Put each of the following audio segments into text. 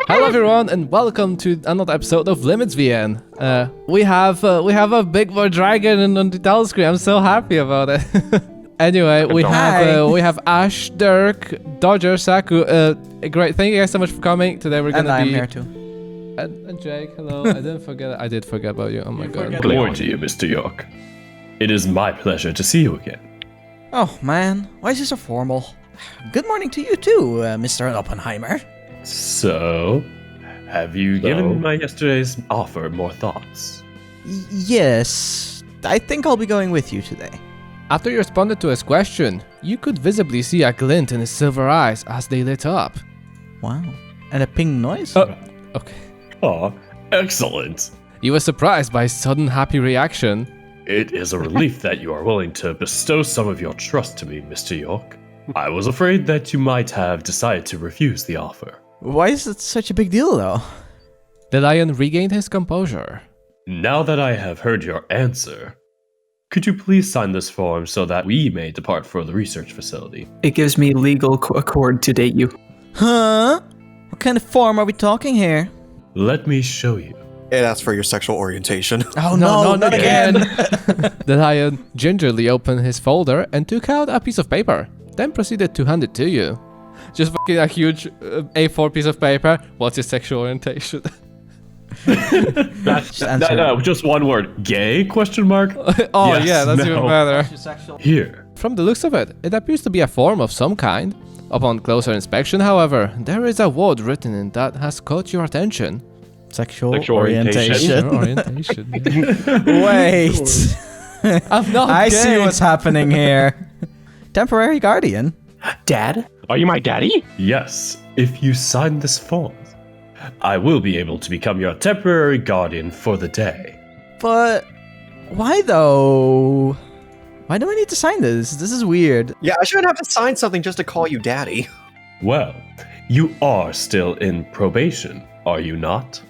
Hello everyone, and welcome to another episode of Limits VN. We have a big boy dragon on the title screen. I'm so happy about it. Anyway, we have Ash, Dirk, Dodger, Saku. Great, thank you guys so much for coming. Today we're gonna I'm be here too. and Jake. Hello. I didn't forget. I did forget about you. Oh my god. Good morning to you, Mr. York. It is my pleasure to see you again. Oh man, why is he so formal? Good morning to you too, Mr. Oppenheimer. So, have you given my yesterday's offer more thoughts? Yes, I think I'll be going with you today. After you responded to his question, you could visibly see a glint in his silver eyes as they lit up. Wow, and a ping noise? Okay. Oh, excellent. You were surprised by his sudden happy reaction. It is a relief that you are willing to bestow some of your trust to me, Mr. York. I was afraid that you might have decided to refuse the offer. Why is it such a big deal though? The lion regained his composure. Now that I have heard your answer, could you please sign this form so that we may depart for the research facility? It gives me legal accord to date you. Huh? What kind of form are we talking here? Let me show you. It asks for your sexual orientation. Oh no, not again! The lion gingerly opened his folder and took out a piece of paper, then proceeded to hand it to you. Just fucking a huge A4 piece of paper. What's your sexual orientation? Just one word. Gay? Question mark? Oh Yes, yeah, that's no. even better. Here. From the looks of it, it appears to be a form of some kind. Upon closer inspection, however, there is a word written in that has caught your attention. Sexual orientation. Sexual orientation. Wait. I'm not I gay. see what's happening here. Temporary guardian. Dad? Are you my daddy? Yes, if you sign this form, I will be able to become your temporary guardian for the day. But why though? Why do I need to sign this? This is weird. Yeah, I shouldn't have to sign something just to call you daddy. Well, you are still in probation, are you not?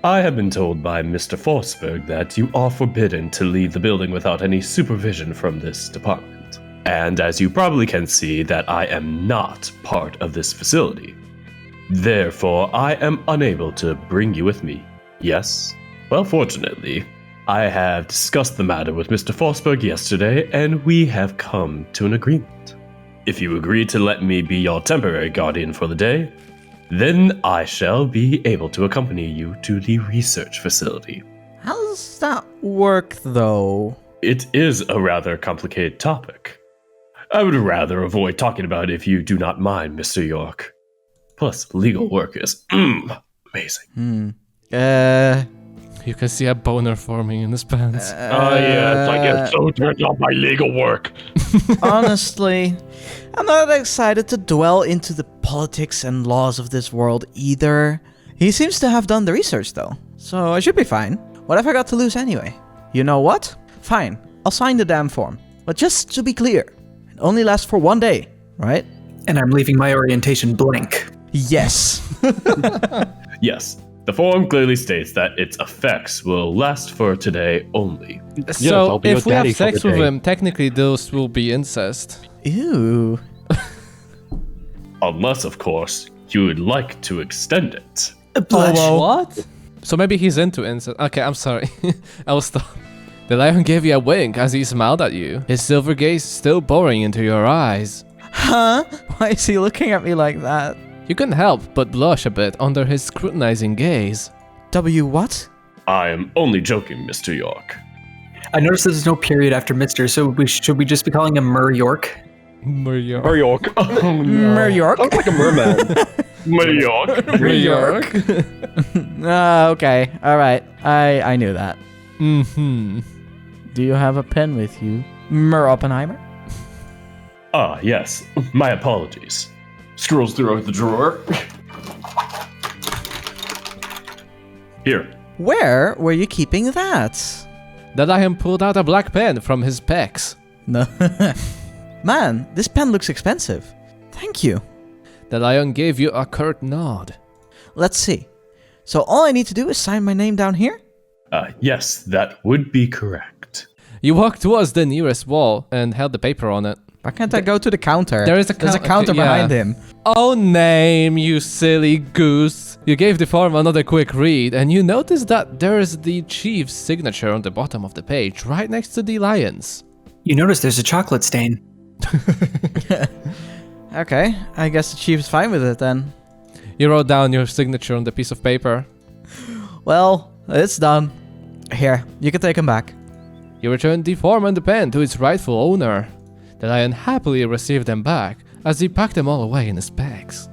I have been told by Mr. Forsberg that you are forbidden to leave the building without any supervision from this department. And as you probably can see, that I am not part of this facility. Therefore, I am unable to bring you with me. Yes? Well, fortunately, I have discussed the matter with Mr. Forsberg yesterday, and we have come to an agreement. If you agree to let me be your temporary guardian for the day, then I shall be able to accompany you to the research facility. How does that work though? It is a rather complicated topic. I would rather avoid talking about it if you do not mind, Mr. York. Plus, legal work is amazing. You can see a boner forming in his pants. Oh yeah, it's like it's so turned off my legal work. Honestly, I'm not excited to dwell into the politics and laws of this world either. He seems to have done the research though, so I should be fine. What have I got to lose anyway? You know what? Fine, I'll sign the damn form. But just to be clear, it only lasts for 1 day, right? And I'm leaving my orientation blank. Yes. Yes, the form clearly states that its effects will last for today only. So I'll be if your we have daddy for sex the with day. him, technically those will be incest. Ew. Unless, of course, you would like to extend it. What? So maybe he's into incest. Okay, I'm sorry. I will stop. The lion gave you a wink as he smiled at you, his silver gaze still boring into your eyes. Huh? Why is he looking at me like that? You couldn't help but blush a bit under his scrutinizing gaze. W what? I am only joking, Mr. York. I noticed there's no period after Mr., so should we just be calling him Mur York? Mario. New York. Oh, Mer York? Sounds like a merman. New York. New York. Okay, alright. I knew that. Mm-hmm. Do you have a pen with you, Mer Oppenheimer? Ah, yes. My apologies. Scrolls through the drawer. Here. Where were you keeping that? The lion pulled out a black pen from his pecs. No. Man, this pen looks expensive. Thank you. The lion gave you a curt nod. Let's see. So all I need to do is sign my name down here? Yes, that would be correct. You walked towards the nearest wall and held the paper on it. Why can't I go to the counter? There's a counter yeah. behind him. Oh, name, you silly goose. You gave the form another quick read, and you notice that there is the chief's signature on the bottom of the page, right next to the lion's. You notice there's a chocolate stain. Okay, I guess the chief is fine with it then. You wrote down your signature on the piece of paper. Well, it's done. Here, you can take him back. You returned the form and the pen to its rightful owner. The lion happily received them back as he packed them all away in his bags.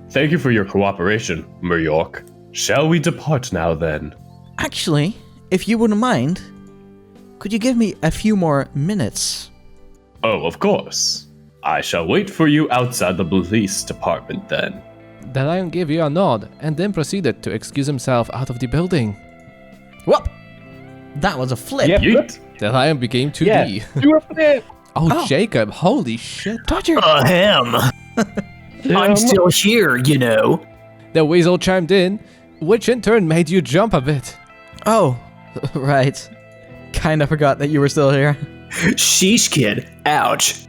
Thank you for your cooperation, Muryork. Shall we depart now then? Actually, if you wouldn't mind, could you give me a few more minutes? Oh, of course. I shall wait for you outside the police department then. The lion gave you a nod and then proceeded to excuse himself out of the building. Whoop! That was a flip. Yep. Yeet. The lion became 2D. Yeah. You were there. Oh, Jacob, holy shit. Dodger! Ahem. I'm still here, you know. The weasel chimed in, which in turn made you jump a bit. Oh, right. Kinda forgot that you were still here. Sheesh, kid. Ouch.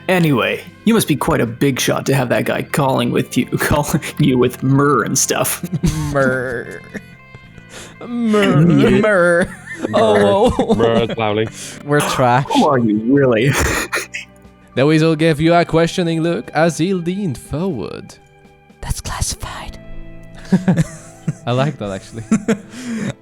Anyway, you must be quite a big shot to have that guy calling you with myrrh and stuff. Myrrh. Myrrh. Myrrh. Oh, Murr's loudly. We're trash. Who are you, really? The weasel gave you a questioning look as he leaned forward. That's classified. I like that, actually.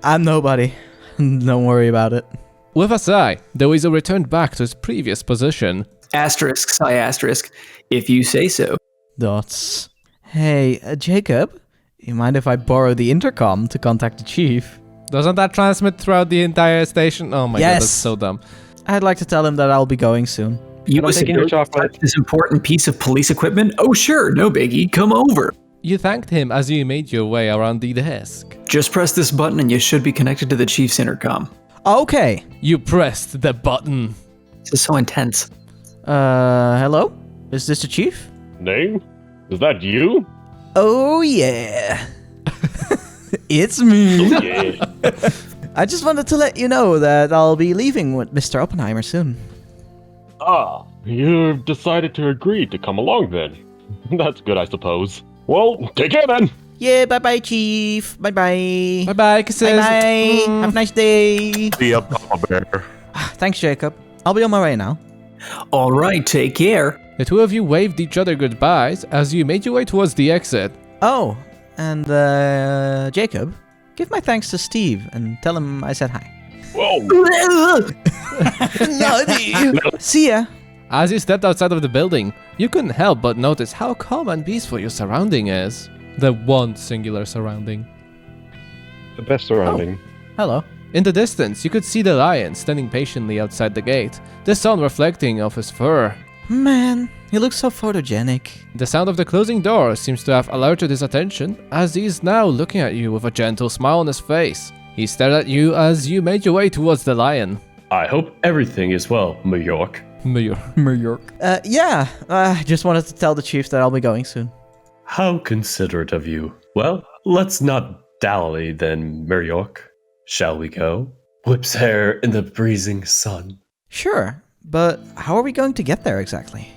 I'm nobody. Don't worry about it. With a sigh, the weasel returned back to his previous position. Asterisk, sigh asterisk, if you say so. Dots. Hey, Jacob, you mind if I borrow the intercom to contact the chief? Doesn't that transmit throughout the entire station? Oh my god, Yes. that's so dumb. I'd like to tell him that I'll be going soon. You I'm taking your supposed to chocolate. touch this important piece of police equipment? Oh sure, no biggie, come over. You thanked him as you made your way around the desk. Just press this button and you should be connected to the chief's intercom. Okay. You pressed the button. This is so intense. Hello? Is this the chief? Name? Is that you? Oh, yeah. It's me. Yeah. I just wanted to let you know that I'll be leaving with Mr. Oppenheimer soon. Ah, you've decided to agree to come along then. That's good, I suppose. Well, take care then. Yeah, bye-bye, chief. Bye-bye. Bye-bye, kisses. Bye-bye. Have a nice day. See ya, Papa Bear. Thanks, Jacob. I'll be on my way now. All right, take care. The two of you waved each other goodbyes as you made your way towards the exit. Oh, and Jacob, give my thanks to Steve and tell him I said hi. Whoa. See ya. As you stepped outside of the building, you couldn't help but notice how calm and peaceful your surrounding is. The one singular surrounding. The best surrounding. Hello. In the distance, you could see the lion standing patiently outside the gate, the sun reflecting off his fur. Man, he looks so photogenic. The sound of the closing door seems to have alerted his attention, as he is now looking at you with a gentle smile on his face. He stared at you as you made your way towards the lion. I hope everything is well, Muryork. Yeah, I just wanted to tell the chief that I'll be going soon. How considerate of you. Well, let's not dally then, Muryork. Shall we go? Whips hair in the breezing sun. Sure, but how are we going to get there exactly?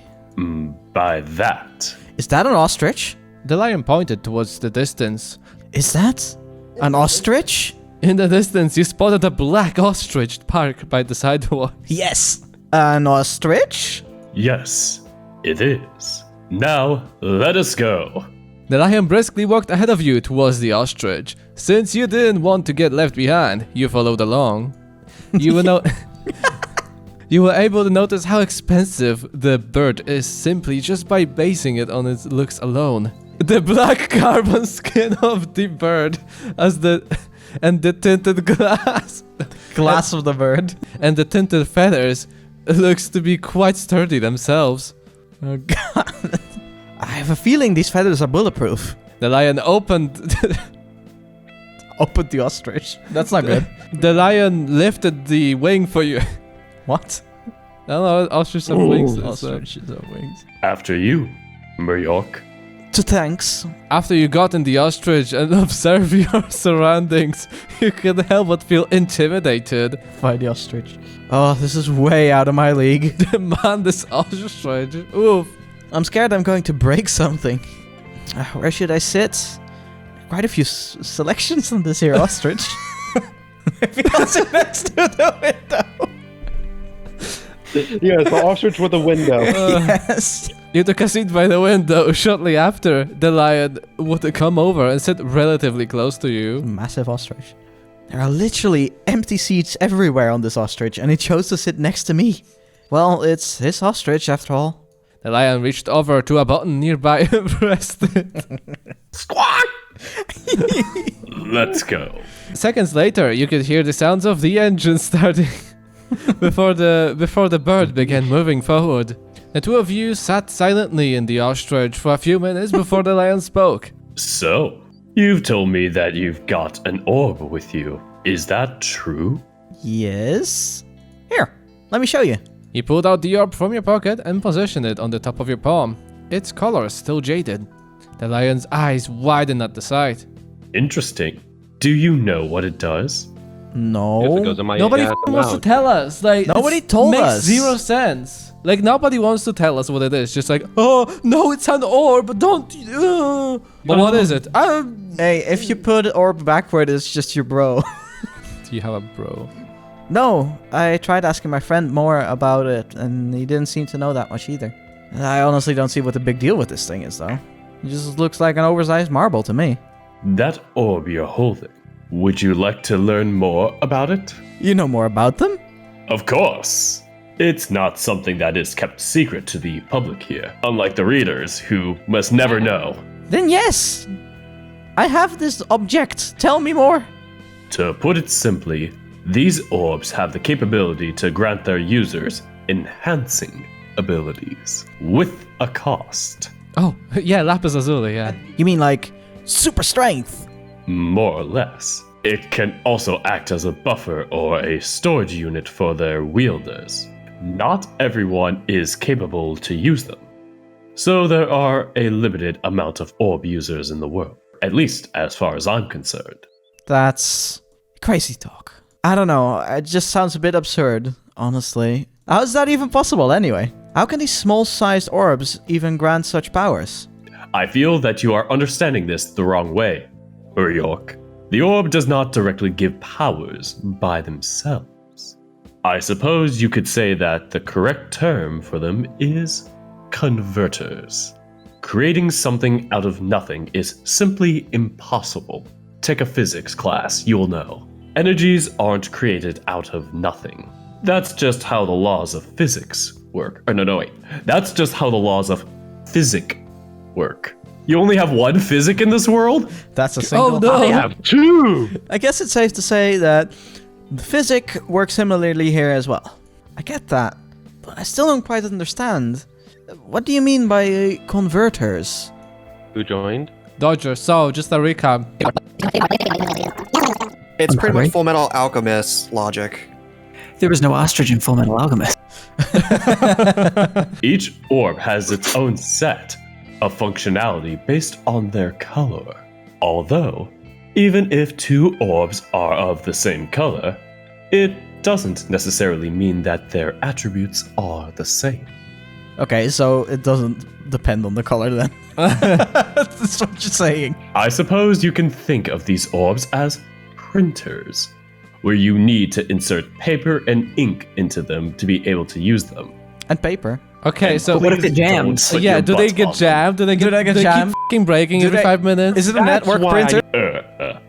By that. Is that an ostrich? The lion pointed towards the distance. Is that an ostrich? In the distance, you spotted a black ostrich parked by the sidewalk. Yes. An ostrich? Yes, it is. Now, let us go. The lion briskly walked ahead of you towards the ostrich. Since you didn't want to get left behind, you followed along. You were You were able to notice how expensive the bird is simply just by basing it on its looks alone. The black carbon skin of the bird and the tinted glass of the bird. and the tinted feathers looks to be quite sturdy themselves. Oh god. I have a feeling these feathers are bulletproof. The lion opened Open the ostrich. That's not good. the lion lifted the wing for you. What? I don't know, ostriches have wings. Ostriches have wings. After you, Muryork. to thanks. After you got in the ostrich and observe your surroundings, you couldn't help but feel intimidated. By the ostrich. Oh, this is way out of my league. Man, this ostrich. Oof. I'm scared I'm going to break something. Where should I sit? Quite a few selections on this here ostrich. Maybe I'll sit next to the window. Yes, the ostrich with a window. Yes. You took a seat by the window. Shortly after, the lion would come over and sit relatively close to you. Massive ostrich. There are literally empty seats everywhere on this ostrich, and it chose to sit next to me. Well, it's his ostrich after all. The lion reached over to a button nearby and pressed it. Squawk! Let's go. Seconds later, you could hear the sounds of the engine starting before the bird began moving forward. The two of you sat silently in the ostrich for a few minutes before the lion spoke. So, you've told me that you've got an orb with you. Is that true? Yes. Here, let me show you. You pulled out the orb from your pocket and positioned it on the top of your palm. Its color is still jaded. The lion's eyes widened at the sight. Interesting. Do you know what it does? No. Guess it goes in my Nobody ass wants to mouth. tell us. Like Nobody it told makes us. zero sense. Like nobody wants to tell us what it is. Just like, oh no, it's an orb. Don't. But what is it? Hey, if you put orb backward, it's just your bro. Do you have a bro? No, I tried asking my friend more about it, and he didn't seem to know that much either. I honestly don't see what the big deal with this thing is, though. It just looks like an oversized marble to me. That orb you're holding. Would you like to learn more about it? You know more about them? Of course. It's not something that is kept secret to the public here, unlike the readers who must never know. Then yes! I have this object. Tell me more. To put it simply, these orbs have the capability to grant their users enhancing abilities with a cost. Oh yeah, lapis lazuli. Yeah. You mean like super strength? More or less. It can also act as a buffer or a storage unit for their wielders. Not everyone is capable to use them. So there are a limited amount of orb users in the world, at least as far as I'm concerned. That's crazy talk. I don't know, it just sounds a bit absurd, honestly. How is that even possible anyway? How can these small-sized orbs even grant such powers? I feel that you are understanding this the wrong way, York. The orb does not directly give powers by themselves. I suppose you could say that the correct term for them is converters. Creating something out of nothing is simply impossible. Take a physics class, you'll know. Energies aren't created out of nothing. That's just how the laws of physics work. That's just how the laws of physics work. You only have one physic in this world? That's a single... Oh no! I have two! I guess it's safe to say that the physic works similarly here as well. I get that, but I still don't quite understand. What do you mean by converters? Who joined? Dodger. So just a recap. It's I'm pretty sorry? much Full Metal Alchemist logic. There was no ostrich in Full Metal Alchemist. Each orb has its own set of functionality based on their color. Although, even if two orbs are of the same color, it doesn't necessarily mean that their attributes are the same. Okay, so it doesn't depend on the color then. That's what you're saying. I suppose you can think of these orbs as printers, where you need to insert paper and ink into them to be able to use them. And paper. Okay, so What if it Please jams? don't put yeah, your do they butt get on jammed? Do they they get jammed? keep fucking breaking Do every they- 5 minutes? Is it a That's network why printer? them.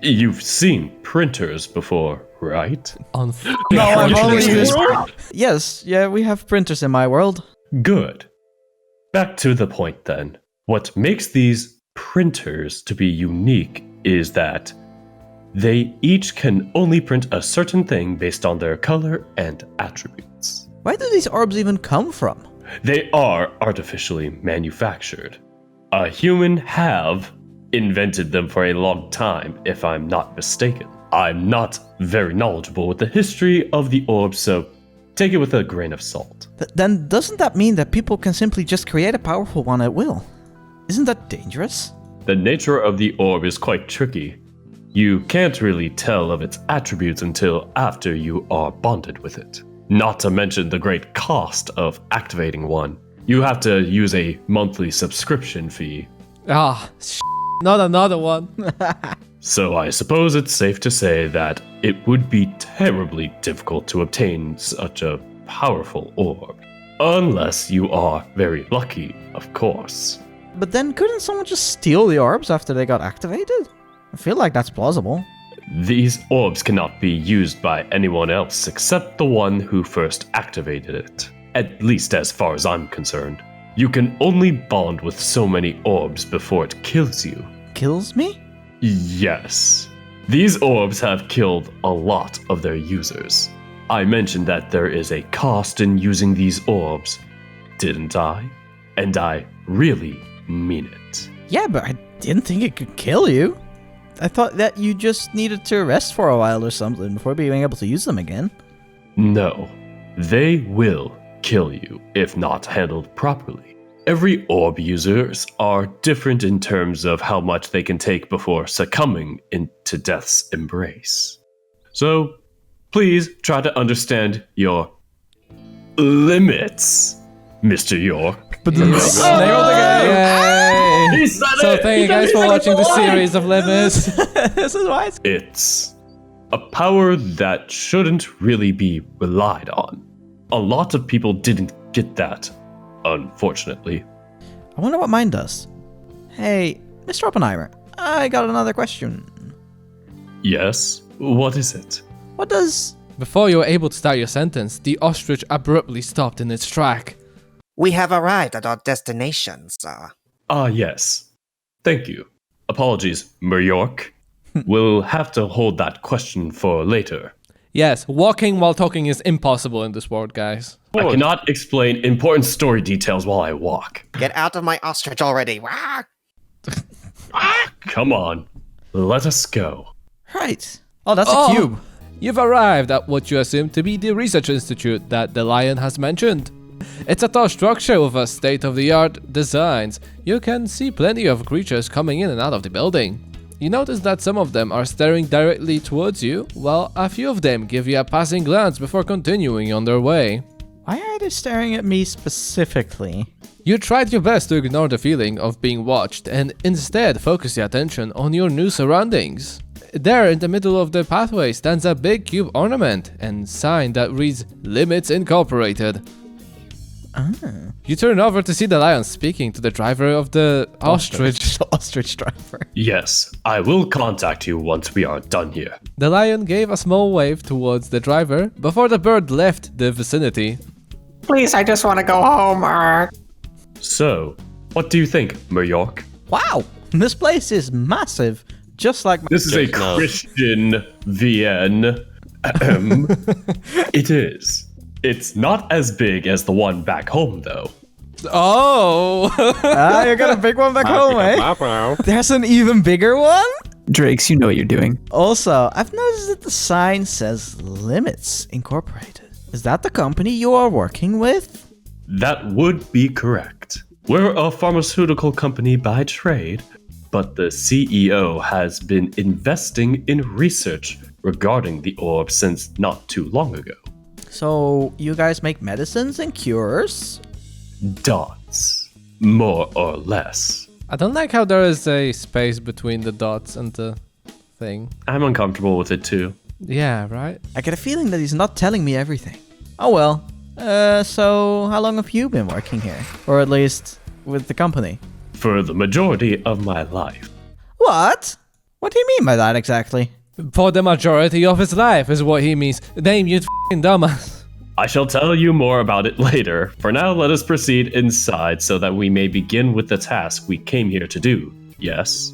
You've seen printers before, right? on No, I've You only can- used... Yes, yeah, we have printers in my world. Good. Back to the point then. What makes these printers to be unique is that they each can only print a certain thing based on their color and attributes. Where do these orbs even come from? They are artificially manufactured. A human have invented them for a long time, if I'm not mistaken. I'm not very knowledgeable with the history of the orb, so take it with a grain of salt. Then doesn't that mean that people can simply just create a powerful one at will? Isn't that dangerous? The nature of the orb is quite tricky. You can't really tell of its attributes until after you are bonded with it. Not to mention the great cost of activating one. You have to use a monthly subscription fee. Not another one. So I suppose it's safe to say that it would be terribly difficult to obtain such a powerful orb. Unless you are very lucky, of course. But then couldn't someone just steal the orbs after they got activated? I feel like that's plausible. These orbs cannot be used by anyone else except the one who first activated it. At least as far as I'm concerned. You can only bond with so many orbs before it kills you. Kills me? Yes. These orbs have killed a lot of their users. I mentioned that there is a cost in using these orbs, didn't I? And I really mean it. Yeah, but I didn't think it could kill you. I thought that you just needed to rest for a while or something before being able to use them again. No, they will kill you if not handled properly. Every orb users are different in terms of how much they can take before succumbing into death's embrace. So, please try to understand your limits, Mr. York. Yes. Nailed it. Yay. So thank you guys for watching the series of Limits. This is why It's a power that shouldn't really be relied on. A lot of people didn't get that, unfortunately. I wonder what mine does. Hey, Mr. Oppenheimer, I got another question. Yes? What is it? What does... Before you were able to start your sentence, the ostrich abruptly stopped in its track. We have arrived at our destination, sir. Ah, yes. Thank you. Apologies, York. We'll have to hold that question for later. Yes, walking while talking is impossible in this world, guys. I cannot explain important story details while I walk. Get out of my ostrich already. Wah! Come on. Let us go. Right. Oh, that's a cube. You've arrived at what you assume to be the research institute that the lion has mentioned. It's a tall structure with a state-of-the-art designs. You can see plenty of creatures coming in and out of the building. You notice that some of them are staring directly towards you, while a few of them give you a passing glance before continuing on their way. Why are they staring at me specifically? You tried your best to ignore the feeling of being watched and instead focus your attention on your new surroundings. There in the middle of the pathway stands a big cube ornament and sign that reads Limits Incorporated. You turn over to see the lion speaking to the driver of the ostrich. The ostrich driver. Yes, I will contact you once we are done here. The lion gave a small wave towards the driver before the bird left the vicinity. Please, I just want to go home. So, what do you think, York? Wow, this place is massive. Just like my... This is a Christian VN. It is. It's not as big as the one back home, though. Oh! you got a big one back home, eh? There's an even bigger one? Drakes, you know what you're doing. Also, I've noticed that the sign says Limits Incorporated. Is that the company you are working with? That would be correct. We're a pharmaceutical company by trade, but the CEO has been investing in research regarding the orb since not too long ago. So, you guys make medicines and cures? Dots. More or less. I don't like how there is a space between the dots and the thing. I'm uncomfortable with it too. Yeah, right? I get a feeling that he's not telling me everything. Oh well. So how long have you been working here? Or at least with the company? For the majority of my life. What? What do you mean by that exactly? For the majority of his life is what he means. Damn you f***ing dumbass. I shall tell you more about it later. For now, let us proceed inside so that we may begin with the task we came here to do. Yes?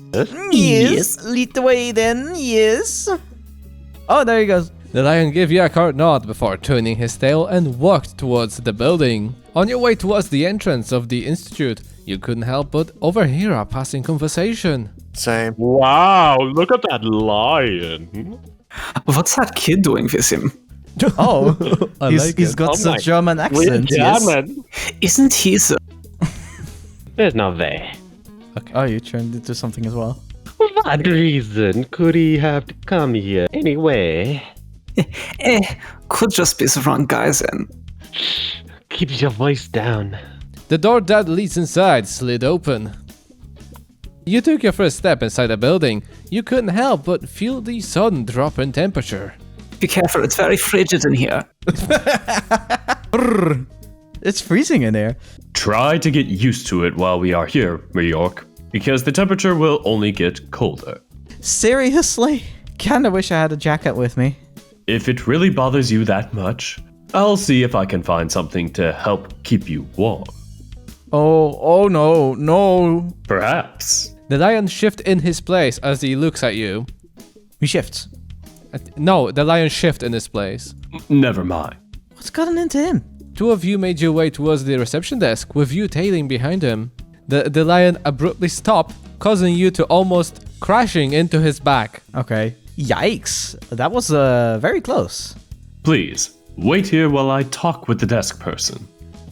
Yes. Lead the way then, yes. Oh, there he goes. The lion gave you a curt nod before turning his tail and walked towards the building. On your way towards the entrance of the institute, you couldn't help but overhear a passing conversation. Same. Wow, look at that lion. What's that kid doing with him? Oh, like he's it. got Oh my- a German We're accent. Yes. German. Isn't he so... There's no way. Okay. Oh, you turned into something as well. What reason could he have to come here anyway? Could just be the wrong guys in. Keep your voice down. The door that leads inside slid open. You took your first step inside the building. You couldn't help but feel the sudden drop in temperature. Be careful, it's very frigid in here. It's freezing in here. Try to get used to it while we are here, York, because the temperature will only get colder. Seriously? Kinda wish I had a jacket with me. If it really bothers you that much, I'll see if I can find something to help keep you warm. Oh no. Perhaps. The lion shifts in his place as he looks at you. He shifts. No, the lion shifts in his place. Never mind. What's gotten into him? Two of you made your way towards the reception desk, with you tailing behind him. The lion abruptly stopped, causing you to almost crashing into his back. Okay. Yikes. That was very close. Please, wait here while I talk with the desk person.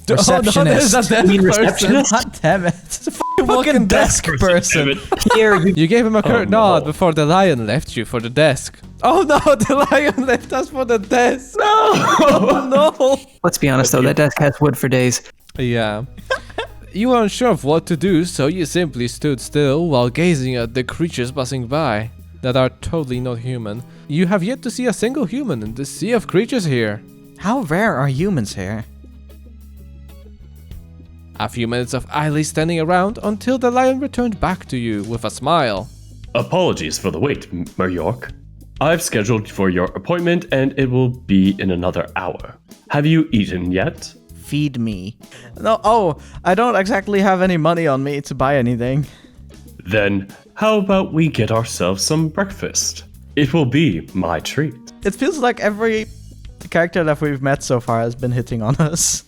Receptionist. Oh, no, there's a desk You mean person. receptionist? God damn it. It's a fucking desk person. Here, you You gave him a curt no. nod before the lion left you for the desk. Oh no, the lion left us for the desk. No! Oh no! Let's be honest though, that desk has wood for days. Yeah. You were unsure of what to do, so you simply stood still while gazing at the creatures passing by that are totally not human. You have yet to see a single human in the sea of creatures here. How rare are humans here? A few minutes of idly standing around until the lion returned back to you with a smile. Apologies for the wait, York. I've scheduled for your appointment and it will be in another hour. Have you eaten yet? Feed me. No, I don't exactly have any money on me to buy anything. Then, how about we get ourselves some breakfast? It will be my treat. It feels like every character that we've met so far has been hitting on us.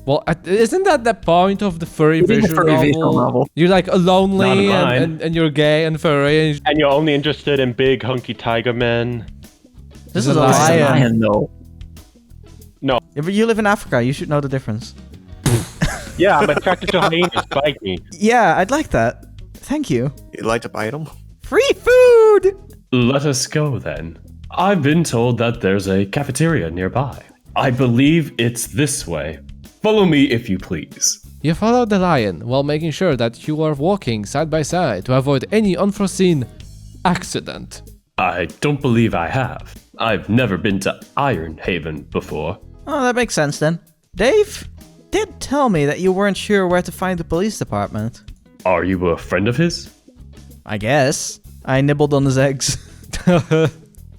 Well, isn't that the point of the furry It is a visual furry novel? visual novel. You're like lonely Not mine. and you're gay and furry. And And you're only interested in big, hunky tiger men. This is is a a This is a lion. lion though. Yeah, but you live in Africa, you should know the difference. Yeah, I'm attracted to hyenas. Bite me. Yeah, I'd like that. Thank you. You'd like to bite him? Free food! Let us go then. I've been told that there's a cafeteria nearby. I believe it's this way. Follow me if you please. you follow the lion while making sure that you are walking side by side to avoid any unforeseen accident. I don't believe I have. I've never been to Ironhaven before. Oh, that makes sense then. Dave did tell me that you weren't sure where to find the police department. Are you a friend of his? I guess. I nibbled on his eggs.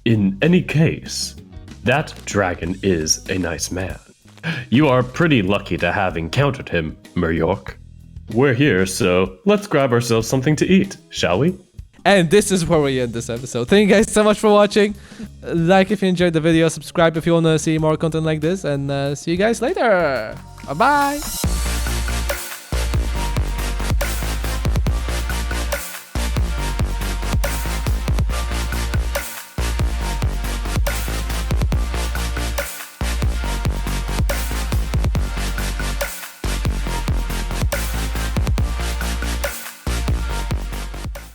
In any case, that dragon is a nice man. You are pretty lucky to have encountered him, York. We're here, so let's grab ourselves something to eat, shall we? And this is where we end this episode. Thank you guys so much for watching. Like if you enjoyed the video, subscribe if you want to see more content like this, and see you guys later. Bye-bye.